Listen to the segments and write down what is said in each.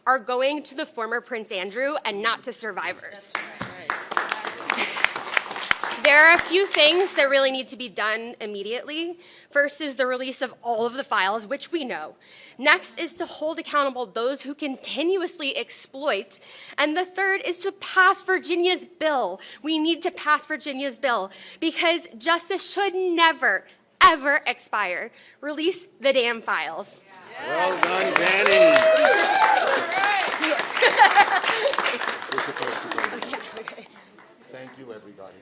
are going to the former Prince Andrew and not to survivors. There are a few things that really need to be done immediately. First is the release of all of the files, which we know. Next is to hold accountable those who continuously exploit. And the third is to pass Virginia's bill. We need to pass Virginia's bill because justice should never, ever expire. Release the damn files. Well done, Danny. We're supposed to go. Okay. Thank you, everybody.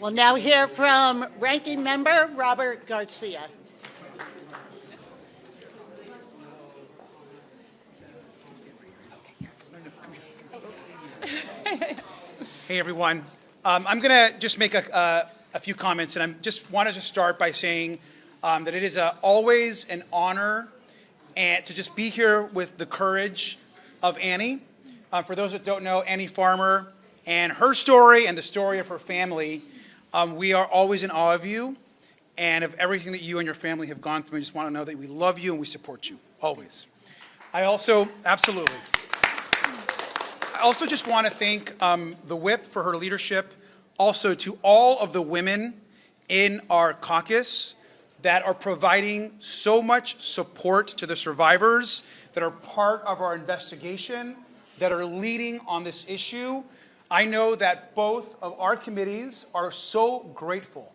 We'll now hear from Ranking Member Robert Garcia. Hey, everyone. I'm going to just make a few comments, and I just wanted to start by saying that it is always an honor and to just be here with the courage of Annie. For those that don't know, Annie Farmer and her story and the story of her family, we are always in awe of you and of everything that you and your family have gone through. I just want to know that we love you and we support you, always. I also just want to thank the whip for her leadership, also to all of the women in our caucus that are providing so much support to the survivors, that are part of our investigation, that are leading on this issue. I know that both of our committees are so grateful.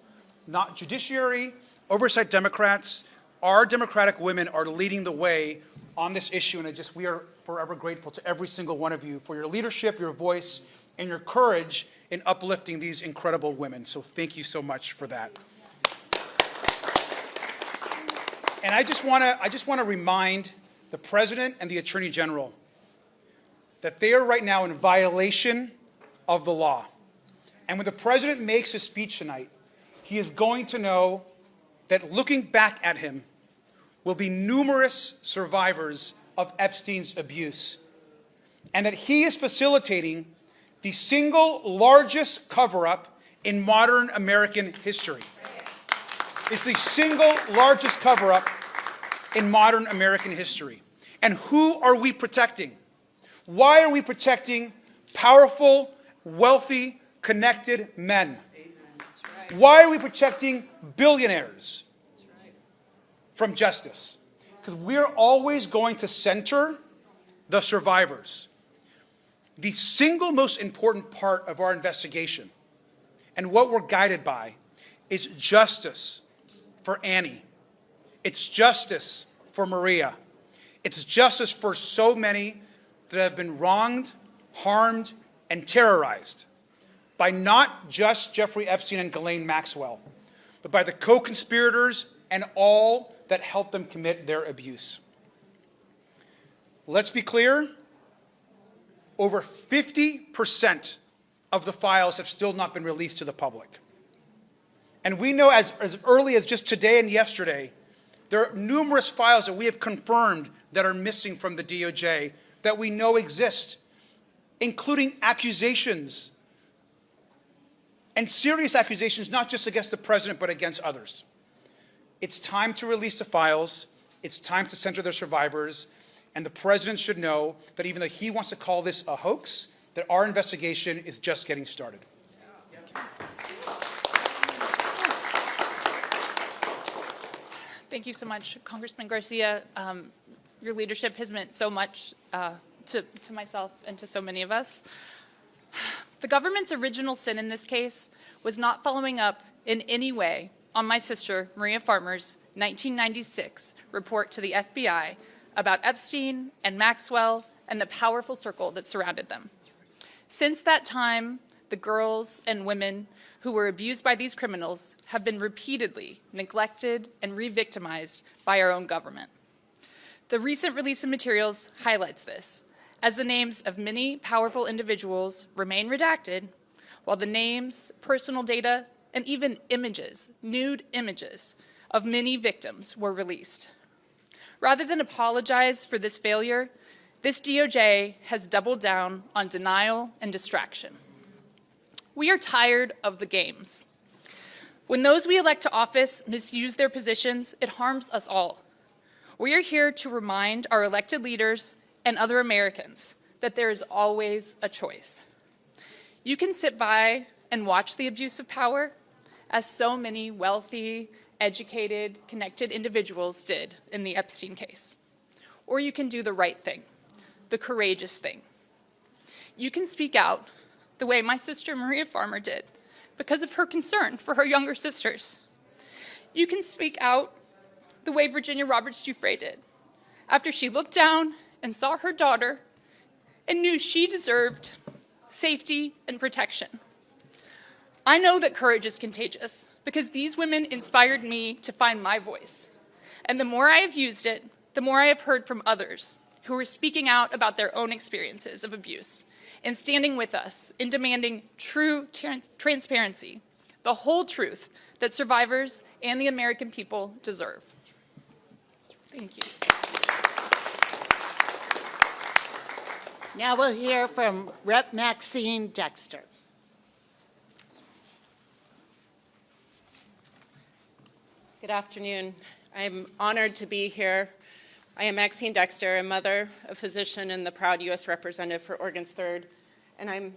Not Judiciary, Oversight Democrats, our Democratic women are leading the way on this issue, and we are forever grateful to every single one of you for your leadership, your voice, and your courage in uplifting these incredible women. So thank you so much for that. And I just want to remind the President and the Attorney General that they are right now in violation of the law. And when the President makes his speech tonight, he is going to know that looking back at him will be numerous survivors of Epstein's abuse, and that he is facilitating the single largest cover-up in modern American history. It's the single largest cover-up in modern American history. And who are we protecting? Why are we protecting powerful, wealthy, connected men? Right. Why are we protecting billionaires from justice? Because we're always going to center the survivors. The single most important part of our investigation and what we're guided by is justice for Annie. It's justice for Maria. It's justice for so many that have been wronged, harmed, and terrorized by not just Jeffrey Epstein and Ghislaine Maxwell, but by the co-conspirators and all that helped them commit their abuse. Let's be clear, over 50% of the files have still not been released to the public. And we know as early as just today and yesterday, there are numerous files that we have confirmed that are missing from the DOJ that we know exist, including accusations, and serious accusations, not just against the president, but against others. It's time to release the files. It's time to center their survivors. And the president should know that even though he wants to call this a hoax, that our investigation is just getting started. Thank you so much, Congressman Garcia. Your leadership has meant so much to myself and to so many of us. The government's original sin in this case was not following up in any way on my sister, Maria Farmer's 1996 report to the FBI about Epstein and Maxwell and the powerful circle that surrounded them. Since that time, the girls and women who were abused by these criminals have been repeatedly neglected and re-victimized by our own government. The recent release of materials highlights this, as the names of many powerful individuals remain redacted, while the names, personal data, and even images, nude images, of many victims were released. Rather than apologize for this failure, this DOJ has doubled down on denial and distraction. We are tired of the games. When those we elect to office misuse their positions, it harms us all. We are here to remind our elected leaders and other Americans that there is always a choice. You can sit by and watch the abuse of power, as so many wealthy, educated, connected individuals did in the Epstein case. Or you can do the right thing, the courageous thing. You can speak out the way my sister Maria Farmer did because of her concern for her younger sisters. You can speak out the way Virginia Roberts Giuffre did after she looked down and saw her daughter and knew she deserved safety and protection. I know that courage is contagious because these women inspired me to find my voice. And the more I have used it, the more I have heard from others who are speaking out about their own experiences of abuse and standing with us in demanding true transparency, the whole truth that survivors and the American people deserve. Thank you. Now we'll hear from Rep. Maxine Dexter. Good afternoon. I'm honored to be here. I am Maxine Dexter, a mother, a physician, and the proud U.S. representative for Oregon's 3rd, and I'm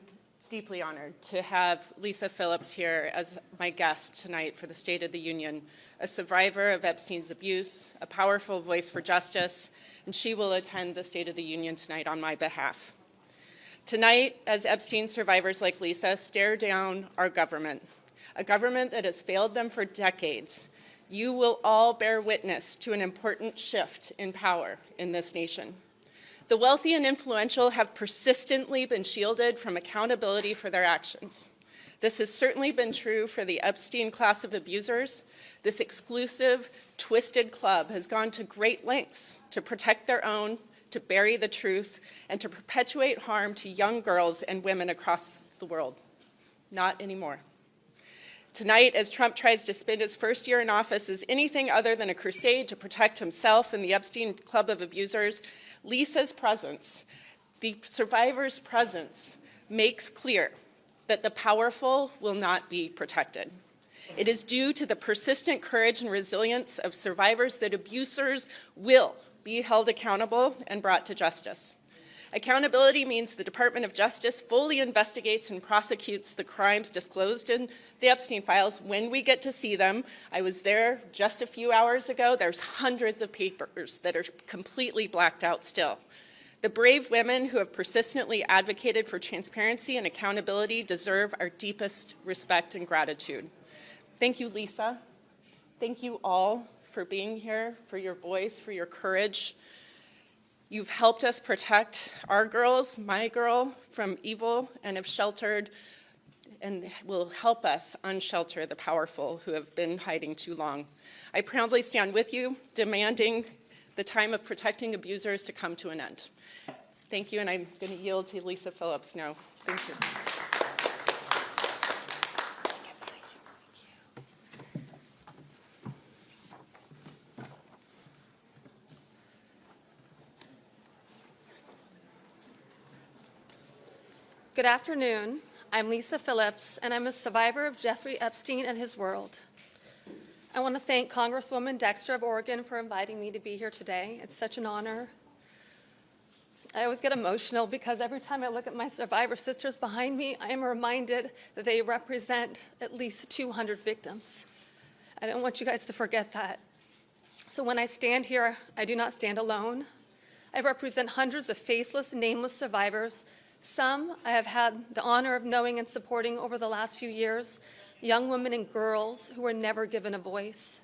deeply honored to have Lisa Phillips here as my guest tonight for the State of the Union, a survivor of Epstein's abuse, a powerful voice for justice, and she will attend the State of the Union tonight on my behalf. Tonight, as Epstein survivors like Lisa stare down our government, a government that has failed them for decades, you will all bear witness to an important shift in power in this nation. The wealthy and influential have persistently been shielded from accountability for their actions. This has certainly been true for the Epstein class of abusers. This exclusive, twisted club has gone to great lengths to protect their own, to bury the truth, and to perpetuate harm to young girls and women across the world. Not anymore. Tonight, as Trump tries to spend his first year in office as anything other than a crusade to protect himself and the Epstein club of abusers, Lisa's presence, the survivors' presence, makes clear that the powerful will not be protected. It is due to the persistent courage and resilience of survivors that abusers will be held accountable and brought to justice. Accountability means the Department of Justice fully investigates and prosecutes the crimes disclosed in the Epstein files when we get to see them. I was there just a few hours ago. There's hundreds of papers that are completely blacked out still. The brave women who have persistently advocated for transparency and accountability deserve our deepest respect and gratitude. Thank you, Lisa. Thank you all for being here, for your voice, for your courage. You've helped us protect our girls, my girl, from evil and have sheltered and will help us unshelter the powerful who have been hiding too long. I proudly stand with you, demanding the time of protecting abusers to come to an end. Thank you, and I'm going to yield to Lisa Phillips now. Thank you. Good afternoon. I'm Lisa Phillips, and I'm a survivor of Jeffrey Epstein and his world. I want to thank Congresswoman Dexter of Oregon for inviting me to be here today. It's such an honor. I always get emotional because every time I look at my survivor sisters behind me, I am reminded that they represent at least 200 victims. I don't want you guys to forget that. So when I stand here, I do not stand alone. I represent hundreds of faceless, nameless survivors. Some I have had the honor of knowing and supporting over the last few years, young women and girls who were never given a voice.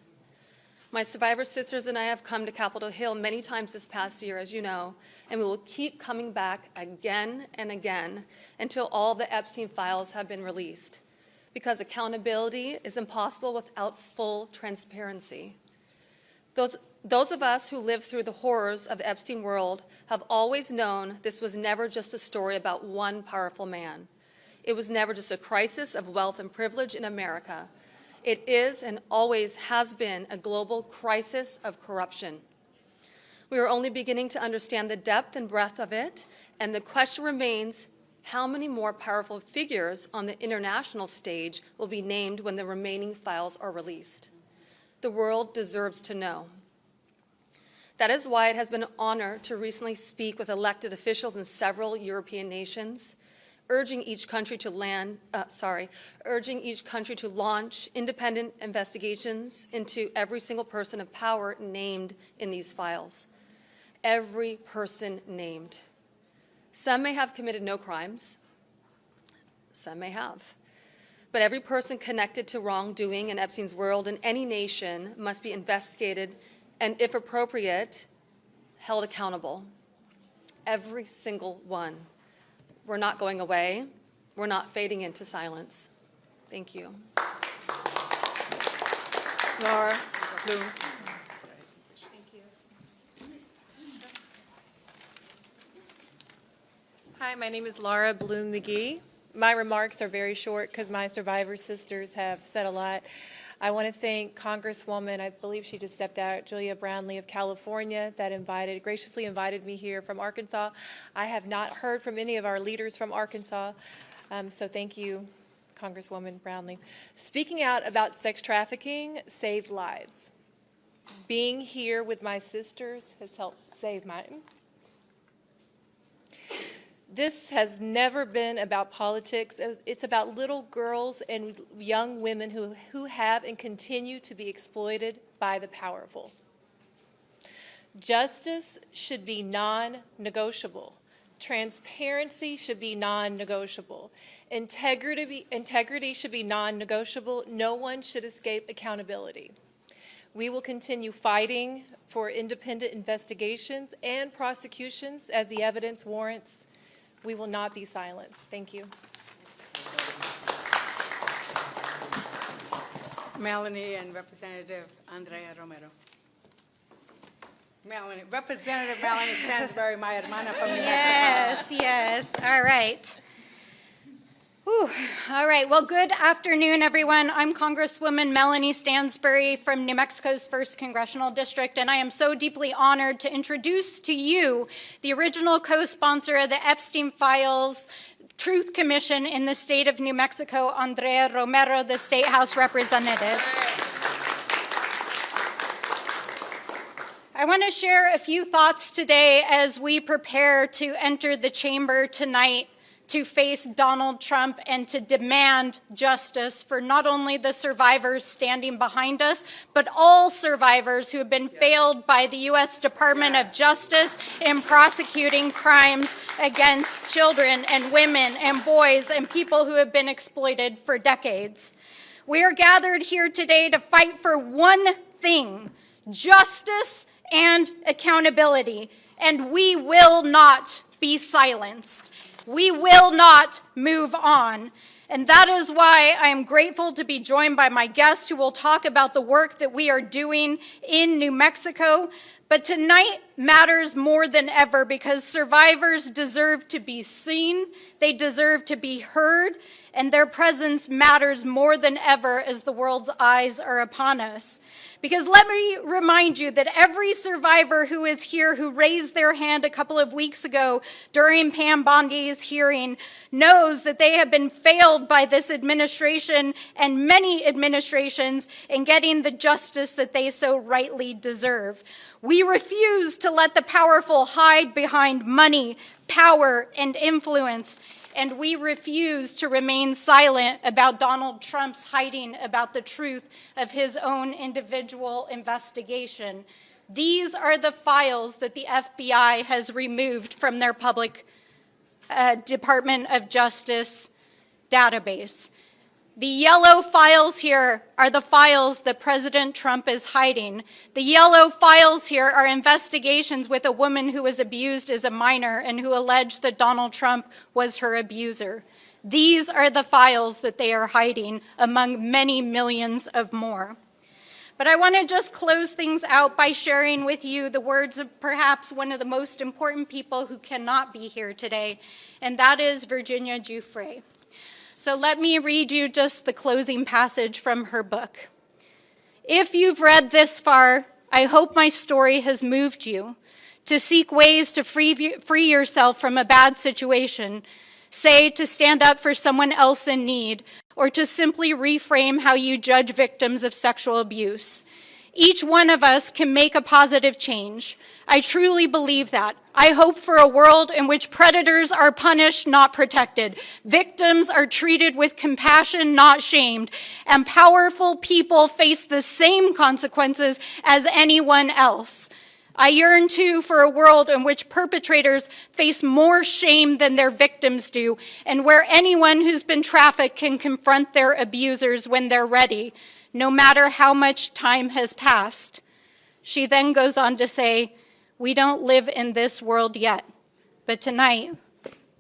My survivor sisters and I have come to Capitol Hill many times this past year, as you know, and we will keep coming back again and again until all the Epstein files have been released, because accountability is impossible without full transparency. Those of us who lived through the horrors of the Epstein world have always known this was never just a story about one powerful man. It was never just a crisis of wealth and privilege in America. It is and always has been a global crisis of corruption. We are only beginning to understand the depth and breadth of it, and the question remains, how many more powerful figures on the international stage will be named when the remaining files are released? The world deserves to know. That is why it has been an honor to recently speak with elected officials in several European nations, urging each country to launch independent investigations into every single person of power named in these files. Every person named. Some may have committed no crimes. Some may have. But every person connected to wrongdoing in Epstein's world in any nation must be investigated and, if appropriate, held accountable. Every single one. We're not going away. We're not fading into silence. Thank you. Laura Bloom. Hi, my name is Laura Bloom McGee. My remarks are very short because my survivor sisters have said a lot. I want to thank Congresswoman, I believe she just stepped out, Julia Brownlee of California, that graciously invited me here from Arkansas. I have not heard from any of our leaders from Arkansas, so thank you, Congresswoman Brownlee. Speaking out about sex trafficking saves lives. Being here with my sisters has helped save mine. This has never been about politics. It's about little girls and young women who have and continue to be exploited by the powerful. Justice should be non-negotiable. Transparency should be non-negotiable. Integrity should be non-negotiable. No one should escape accountability. We will continue fighting for independent investigations and prosecutions as the evidence warrants. We will not be silenced. Thank you. Melanie and Representative Andrea Romero. Melanie, Representative Melanie Stansbury, my hermana from New Mexico. Yes. All right. Whew. All right. Well, good afternoon, everyone. I'm Congresswoman Melanie Stansbury from New Mexico's 1st Congressional District, and I am so deeply honored to introduce to you the original co-sponsor of the Epstein Files Truth Commission in the state of New Mexico, Andrea Romero, the State House Representative. I want to share a few thoughts today as we prepare to enter the chamber tonight to face Donald Trump and to demand justice for not only the survivors standing behind us, but all survivors who have been failed by the U.S. Department of Justice in prosecuting crimes against children and women and boys and people who have been exploited for decades. We are gathered here today to fight for one thing: justice and accountability, and we will not be silenced. We will not move on. And that is why I am grateful to be joined by my guests who will talk about the work that we are doing in New Mexico. But tonight matters more than ever because survivors deserve to be seen, they deserve to be heard, and their presence matters more than ever as the world's eyes are upon us. Because let me remind you that every survivor who is here who raised their hand a couple of weeks ago during Pam Bondi's hearing knows that they have been failed by this administration and many administrations in getting the justice that they so rightly deserve. We refuse to let the powerful hide behind money, power, and influence. And we refuse to remain silent about Donald Trump's hiding about the truth of his own individual investigation. These are the files that the FBI has removed from their public Department of Justice database. The yellow files here are the files that President Trump is hiding. The yellow files here are investigations with a woman who was abused as a minor and who alleged that Donald Trump was her abuser. These are the files that they are hiding among many millions of more. But I want to just close things out by sharing with you the words of perhaps one of the most important people who cannot be here today, and that is Virginia Giuffre. So let me read you just the closing passage from her book. If you've read this far, I hope my story has moved you to seek ways to free yourself from a bad situation, say to stand up for someone else in need, or to simply reframe how you judge victims of sexual abuse. Each one of us can make a positive change. I truly believe that. I hope for a world in which predators are punished, not protected. Victims are treated with compassion, not shamed. And powerful people face the same consequences as anyone else. I yearn, too, for a world in which perpetrators face more shame than their victims do, and where anyone who's been trafficked can confront their abusers when they're ready, no matter how much time has passed. She then goes on to say, we don't live in this world yet, but tonight,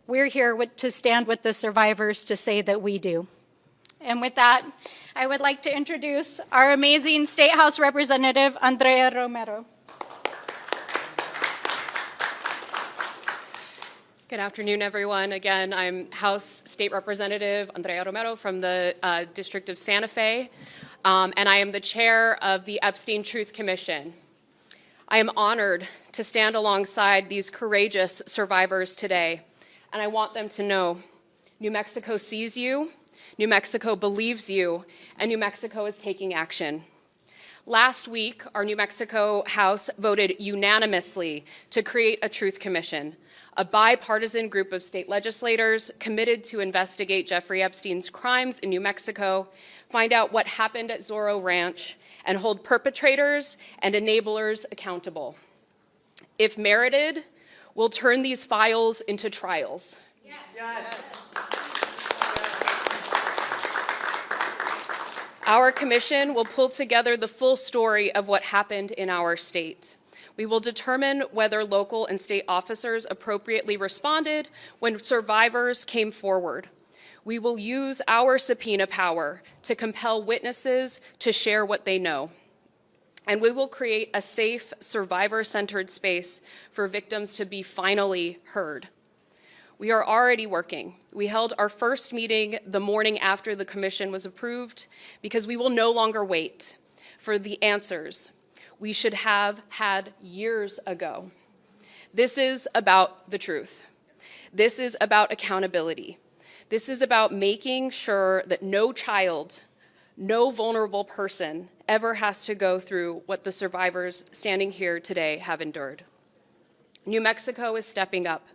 we're here to stand with the survivors to say that we do. And with that, I would like to introduce our amazing State House Representative, Andrea Romero. Good afternoon, everyone. Again, I'm House State Representative Andrea Romero from the District of Santa Fe, and I am the chair of the Epstein Truth Commission. I am honored to stand alongside these courageous survivors today, and I want them to know New Mexico sees you, New Mexico believes you, and New Mexico is taking action. Last week, our New Mexico House voted unanimously to create a Truth Commission, a bipartisan group of state legislators committed to investigate Jeffrey Epstein's crimes in New Mexico, find out what happened at Zorro Ranch, and hold perpetrators and enablers accountable. If merited, we'll turn these files into trials. Yes. Our commission will pull together the full story of what happened in our state. We will determine whether local and state officers appropriately responded when survivors came forward. We will use our subpoena power to compel witnesses to share what they know. And we will create a safe, survivor-centered space for victims to be finally heard. We are already working. We held our first meeting the morning after the commission was approved because we will no longer wait for the answers we should have had years ago. This is about the truth. This is about accountability. This is about making sure that no child, no vulnerable person ever has to go through what the survivors standing here today have endured. New Mexico is stepping up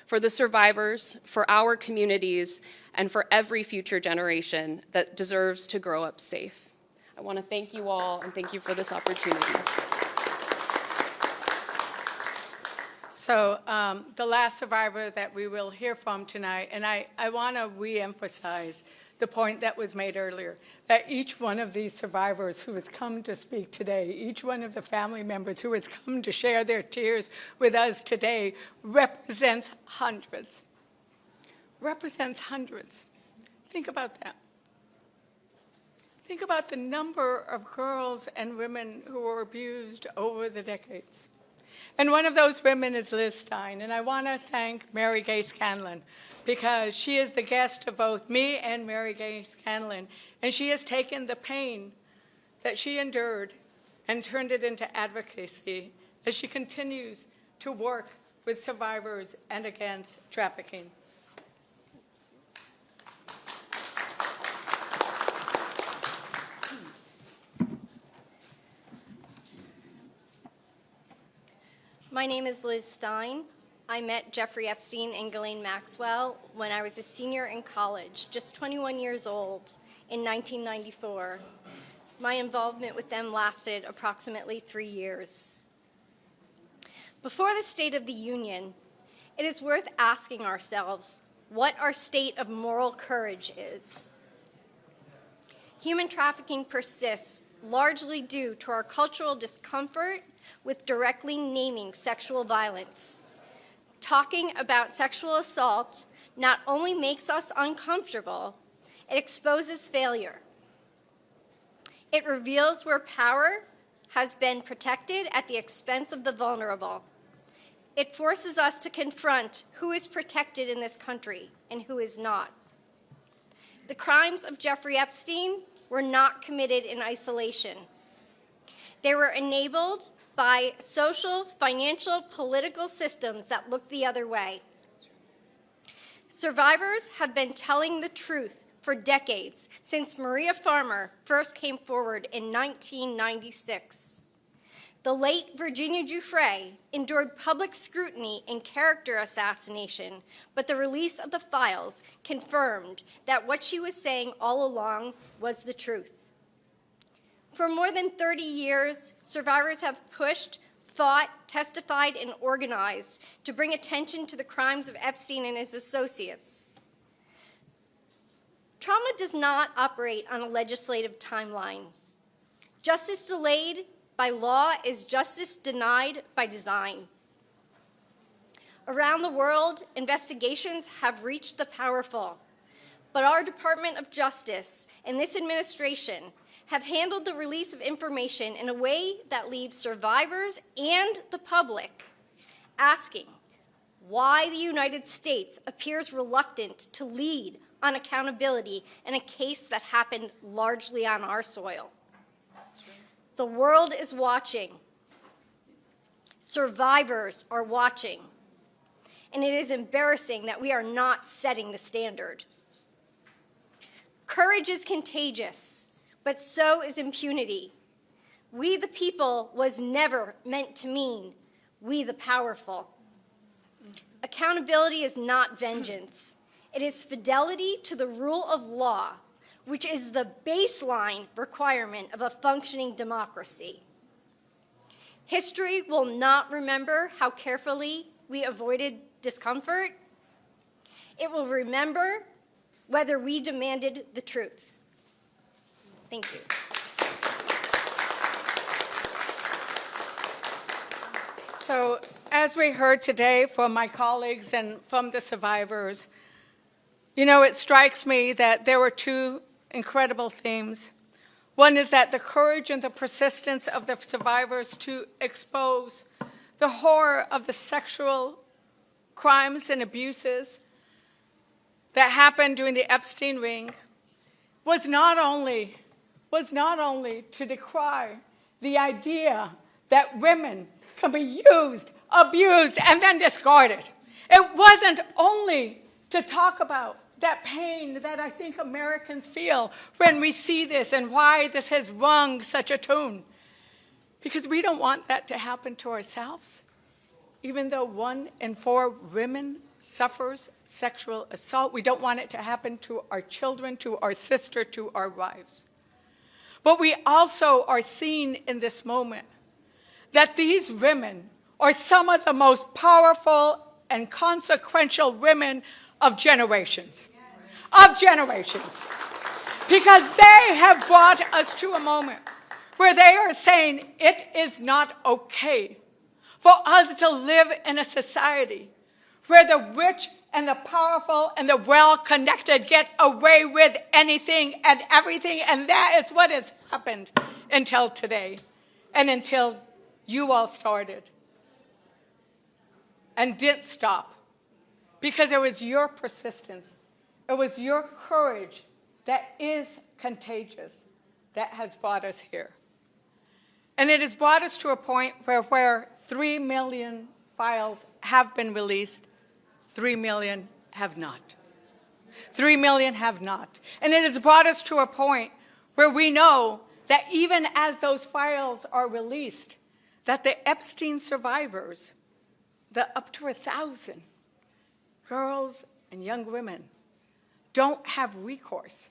for the survivors, for our communities, and for every future generation that deserves to grow up safe. I want to thank you all and thank you for this opportunity. So the last survivor that we will hear from tonight, and I want to re-emphasize the point that was made earlier, that each one of these survivors who has come to speak today, each one of the family members who has come to share their tears with us today represents hundreds. Represents hundreds. Think about that. Think about the number of girls and women who were abused over the decades. And one of those women is Liz Stein, and I want to thank Mary Gay Scanlon because she is the guest of both me and Mary Gay Scanlon, and she has taken the pain that she endured and turned it into advocacy as she continues to work with survivors and against trafficking. My name is Liz Stein. I met Jeffrey Epstein and Ghislaine Maxwell when I was a senior in college, just 21 years old, in 1994. My involvement with them lasted approximately 3 years. Before the State of the Union, it is worth asking ourselves what our state of moral courage is. Human trafficking persists largely due to our cultural discomfort with directly naming sexual violence. Talking about sexual assault not only makes us uncomfortable, it exposes failure. It reveals where power has been protected at the expense of the vulnerable. It forces us to confront who is protected in this country and who is not. The crimes of Jeffrey Epstein were not committed in isolation. They were enabled by social, financial, political systems that look the other way. Survivors have been telling the truth for decades, since Maria Farmer first came forward in 1996. The late Virginia Giuffre endured public scrutiny and character assassination, but the release of the files confirmed that what she was saying all along was the truth. For more than 30 years, survivors have pushed, fought, testified, and organized to bring attention to the crimes of Epstein and his associates. Trauma does not operate on a legislative timeline. Justice delayed by law is justice denied by design. Around the world, investigations have reached the powerful, but our Department of Justice and this administration have handled the release of information in a way that leaves survivors and the public asking why the United States appears reluctant to lead on accountability in a case that happened largely on our soil. The world is watching. Survivors are watching. And it is embarrassing that we are not setting the standard. Courage is contagious, but so is impunity. We the people was never meant to mean we the powerful. Accountability is not vengeance. It is fidelity to the rule of law, which is the baseline requirement of a functioning democracy. History will not remember how carefully we avoided discomfort. It will remember whether we demanded the truth. Thank you. So, as we heard today from my colleagues and from the survivors, you know, it strikes me that there were two incredible themes. One is that the courage and the persistence of the survivors to expose the horror of the sexual crimes and abuses that happened during the Epstein ring was not only to decry the idea that women can be used, abused, and then discarded. It wasn't only to talk about that pain that I think Americans feel when we see this and why this has rung such a tune. Because we don't want that to happen to ourselves. Even though 1 in 4 women suffers sexual assault, we don't want it to happen to our children, to our sister, to our wives. But we also are seeing in this moment that these women are some of the most powerful and consequential women of generations. Because they have brought us to a moment where they are saying it is not okay for us to live in a society where the rich and the powerful and the well-connected get away with anything and everything, and that is what has happened until today and until you all started and didn't stop. Because it was your persistence, it was your courage that is contagious that has brought us here. And it has brought us to a point where 3 million files have been released, 3 million have not. 3 million have not. And it has brought us to a point where we know that even as those files are released, that the Epstein survivors, the up to 1,000 girls and young women, don't have recourse.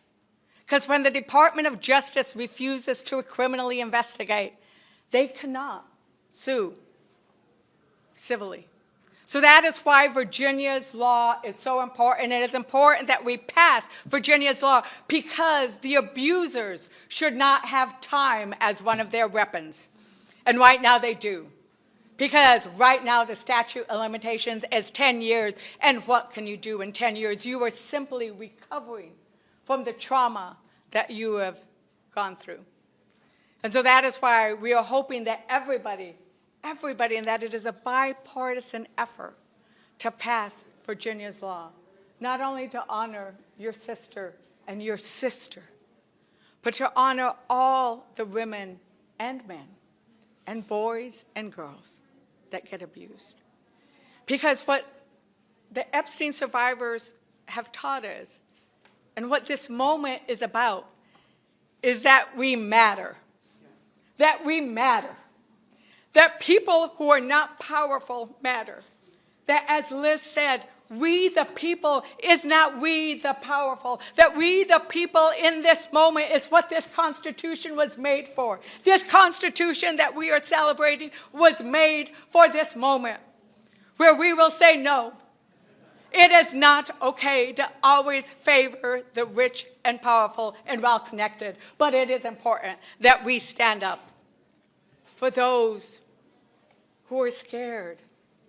Because when the Department of Justice refuses to criminally investigate, they cannot sue civilly. So that is why Virginia's law is so important. And it is important that we pass Virginia's law because the abusers should not have time as one of their weapons. And right now they do. Because right now the statute of limitations is 10 years. And what can you do in 10 years? You are simply recovering from the trauma that you have gone through. And so that is why we are hoping that everybody, and that it is a bipartisan effort to pass Virginia's law, not only to honor your sister and your sister, but to honor all the women and men and boys and girls that get abused. Because what the Epstein survivors have taught us And what this moment is about is that we matter. That we matter. That people who are not powerful matter. That, as Liz said, we the people is not we the powerful. That we the people in this moment is what this Constitution was made for. This Constitution that we are celebrating was made for this moment, where we will say no. It is not okay to always favor the rich and powerful and well-connected, but it is important that we stand up for those who are scared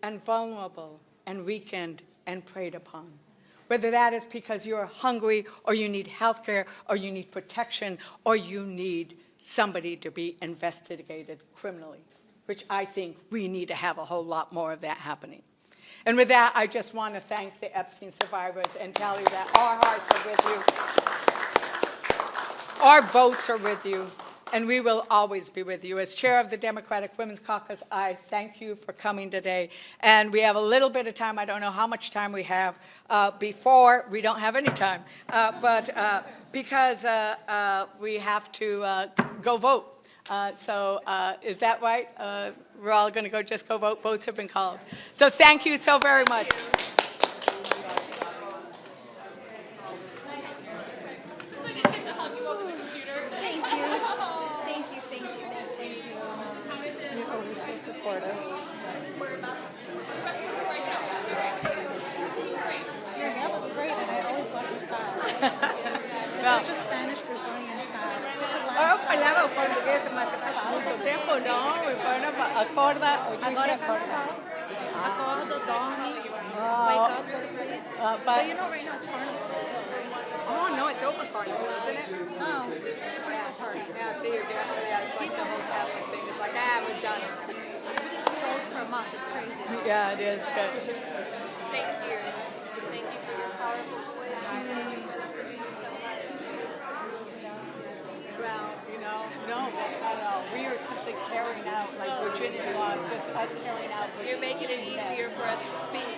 and vulnerable and weakened and preyed upon. Whether that is because you're hungry or you need health care or you need protection or you need somebody to be investigated criminally, which I think we need to have a whole lot more of that happening. And with that, I just want to thank the Epstein survivors and tell you that our hearts are with you. Our votes are with you. And we will always be with you. As chair of the Democratic Women's Caucus, I thank you for coming today. And we have a little bit of time. I don't know how much time we have before. We don't have any time. Because we have to go vote. So is that right? We're all going to just go vote. Votes have been called. So thank you so very much. Supportive. Your hair looks great, and I always love your style. It's such a Spanish Brazilian style. It's such a Latin style. Falaba portugués hace mucho tiempo, ¿no? Acorda. Agora acorda, dorme, wake up, go to sleep. But you know, right now it's carnival. Oh, no, it's open carnival, isn't it? No, we're still party. Yeah, see, it's like the whole Catholic thing. It's like, we've done it. Everything's closed for a month. It's crazy. Yeah, it is good. Thank you. Thank you for your powerful voice. Well, no, that's not at all. We are simply carrying out, like Virginia law, just us carrying out. You're making it easier for us to speak.